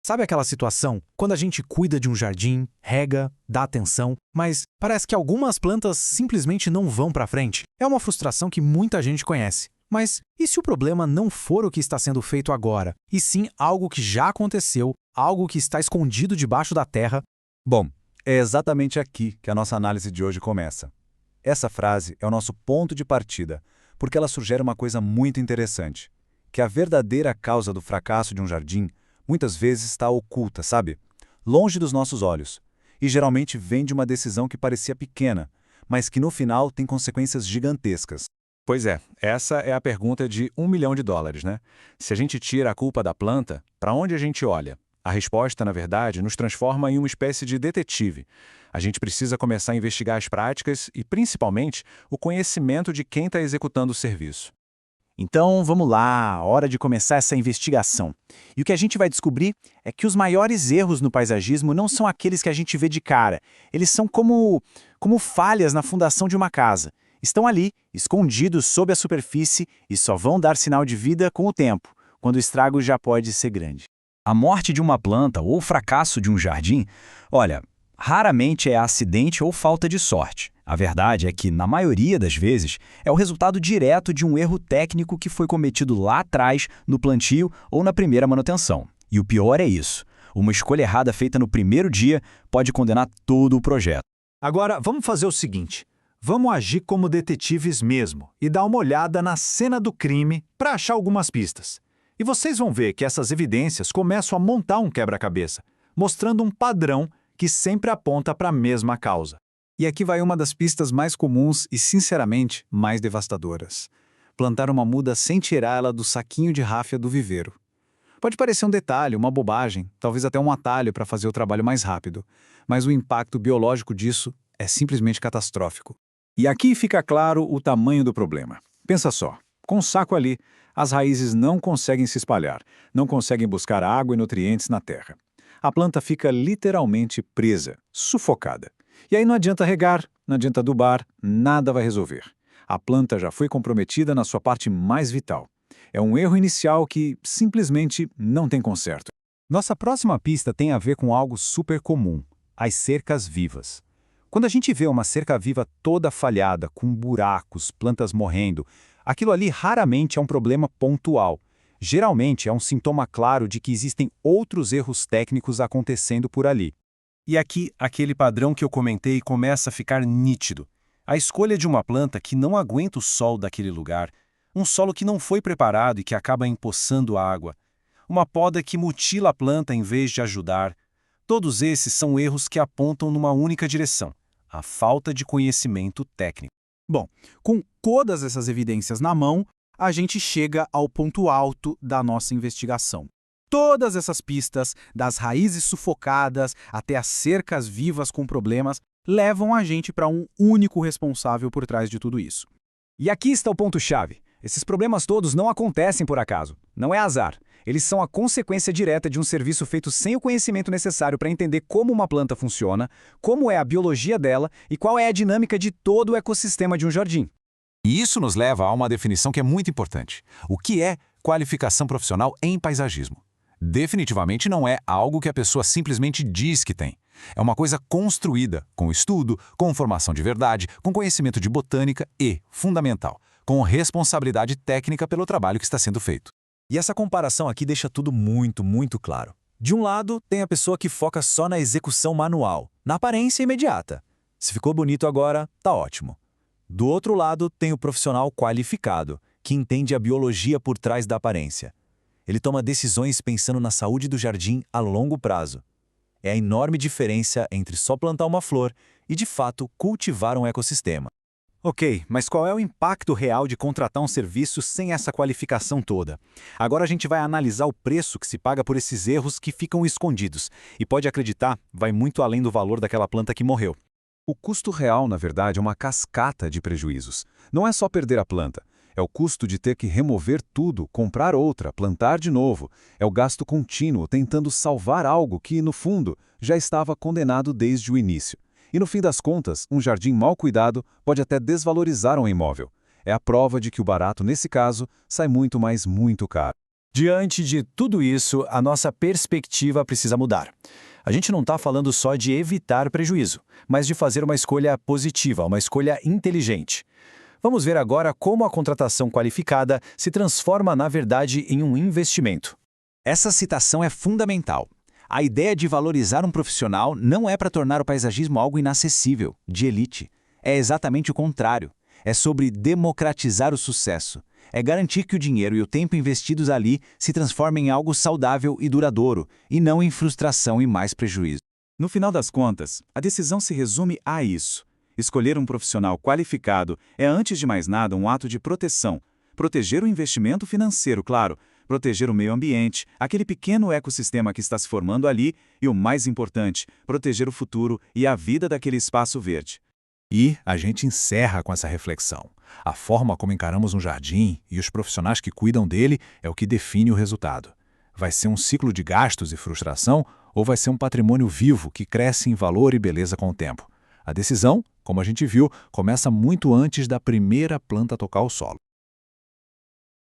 Sabe aquela situação quando a gente cuida de um jardim, rega, dá atenção, mas parece que algumas plantas simplesmente não vão para frente? É uma frustração que muita gente conhece. Mas e se o problema não for o que está sendo feito agora, e sim algo que já aconteceu, algo que está escondido debaixo da terra? Bom, é exatamente aqui que a nossa análise de hoje começa. Essa frase é o nosso ponto de partida, porque ela sugere uma coisa muito interessante, que a verdadeira causa do fracasso de um jardim muitas vezes está oculta, sabe? Longe dos nossos olhos, e geralmente vem de uma decisão que parecia pequena, mas que no final tem consequências gigantescas. Pois é, essa é a pergunta de US$ 1 milhão, né? Se a gente tira a culpa da planta, para onde a gente olha? A resposta, na verdade, nos transforma em uma espécie de detetive. A gente precisa começar a investigar as práticas e, principalmente, o conhecimento de quem está executando o serviço. Então, vamos lá, hora de começar essa investigação. E o que a gente vai descobrir é que os maiores erros no paisagismo não são aqueles que a gente vê de cara. Eles são como falhas na fundação de uma casa. Estão ali, escondidos sob a superfície e só vão dar sinal de vida com o tempo, quando o estrago já pode ser grande. A morte de uma planta ou o fracasso de um jardim, olha, raramente é acidente ou falta de sorte. A verdade é que, na maioria das vezes, é o resultado direto de um erro técnico que foi cometido lá atrás, no plantio ou na primeira manutenção. E o pior é isso. Uma escolha errada feita no primeiro dia pode condenar todo o projeto. Agora, vamos fazer o seguinte. Vamos agir como detetives mesmo e dar uma olhada na cena do crime para achar algumas pistas. E vocês vão ver que essas evidências começam a montar um quebra-cabeça, mostrando um padrão que sempre aponta para a mesma causa. E aqui vai uma das pistas mais comuns e, sinceramente, mais devastadoras. Plantar uma muda sem tirar ela do saquinho de ráfia do viveiro. Pode parecer um detalhe, uma bobagem, talvez até um atalho para fazer o trabalho mais rápido, mas o impacto biológico disso é simplesmente catastrófico. E aqui fica claro o tamanho do problema. Pensa só, com o saco ali, as raízes não conseguem se espalhar, não conseguem buscar água e nutrientes na terra. A planta fica literalmente presa, sufocada. E aí não adianta regar, não adianta adubar, nada vai resolver. A planta já foi comprometida na sua parte mais vital. É um erro inicial que simplesmente não tem conserto. Nossa próxima pista tem a ver com algo super comum, as cercas vivas. Quando a gente vê uma cerca viva toda falhada, com buracos, plantas morrendo, aquilo ali raramente é um problema pontual. Geralmente é um sintoma claro de que existem outros erros técnicos acontecendo por ali. E aqui, aquele padrão que eu comentei começa a ficar nítido. A escolha de uma planta que não aguenta o sol daquele lugar, um solo que não foi preparado e que acaba empoçando a água, uma poda que mutila a planta em vez de ajudar. Todos esses são erros que apontam numa única direção: a falta de conhecimento técnico. Bom, com todas essas evidências na mão, a gente chega ao ponto alto da nossa investigação. Todas essas pistas, das raízes sufocadas até as cercas vivas com problemas, levam a gente para um único responsável por trás de tudo isso. E aqui está o ponto-chave. Esses problemas todos não acontecem por acaso. Não é azar. Eles são a consequência direta de um serviço feito sem o conhecimento necessário para entender como uma planta funciona, como é a biologia dela e qual é a dinâmica de todo o ecossistema de um jardim. E isso nos leva a uma definição que é muito importante. O que é qualificação profissional em paisagismo? Definitivamente não é algo que a pessoa simplesmente diz que tem. É uma coisa construída, com estudo, com formação de verdade, com conhecimento de botânica e, fundamental, com responsabilidade técnica pelo trabalho que está sendo feito. E essa comparação aqui deixa tudo muito claro. De um lado, tem a pessoa que foca só na execução manual, na aparência imediata. Se ficou bonito agora, tá ótimo. Do outro lado, tem o profissional qualificado, que entende a biologia por trás da aparência. Ele toma decisões pensando na saúde do jardim a longo prazo. É a enorme diferença entre só plantar uma flor e, de fato, cultivar um ecossistema. Ok, mas qual é o impacto real de contratar um serviço sem essa qualificação toda? Agora a gente vai analisar o preço que se paga por esses erros que ficam escondidos. E pode acreditar, vai muito além do valor daquela planta que morreu. O custo real, na verdade, é uma cascata de prejuízos. Não é só perder a planta. É o custo de ter que remover tudo, comprar outra, plantar de novo. É o gasto contínuo tentando salvar algo que, no fundo, já estava condenado desde o início. E no fim das contas, um jardim mal cuidado pode até desvalorizar um imóvel. É a prova de que o barato, nesse caso, sai muito caro. Diante de tudo isso, a nossa perspectiva precisa mudar. A gente não está falando só de evitar prejuízo, mas de fazer uma escolha positiva, uma escolha inteligente. Vamos ver agora como a contratação qualificada se transforma, na verdade, em um investimento. Essa citação é fundamental. A ideia de valorizar um profissional não é para tornar o paisagismo algo inacessível, de elite. É exatamente o contrário. É sobre democratizar o sucesso. É garantir que o dinheiro e o tempo investidos ali se transformem em algo saudável e duradouro, e não em frustração e mais prejuízo. No final das contas, a decisão se resume a isso. Escolher um profissional qualificado é, antes de mais nada, um ato de proteção. Proteger o investimento financeiro, claro, proteger o meio ambiente, aquele pequeno ecossistema que está se formando ali e, o mais importante, proteger o futuro e a vida daquele espaço verde. E a gente encerra com essa reflexão. A forma como encaramos um jardim e os profissionais que cuidam dele é o que define o resultado. Vai ser um ciclo de gastos e frustração ou vai ser um patrimônio vivo que cresce em valor e beleza com o tempo? A decisão, como a gente viu, começa muito antes da primeira planta tocar o solo.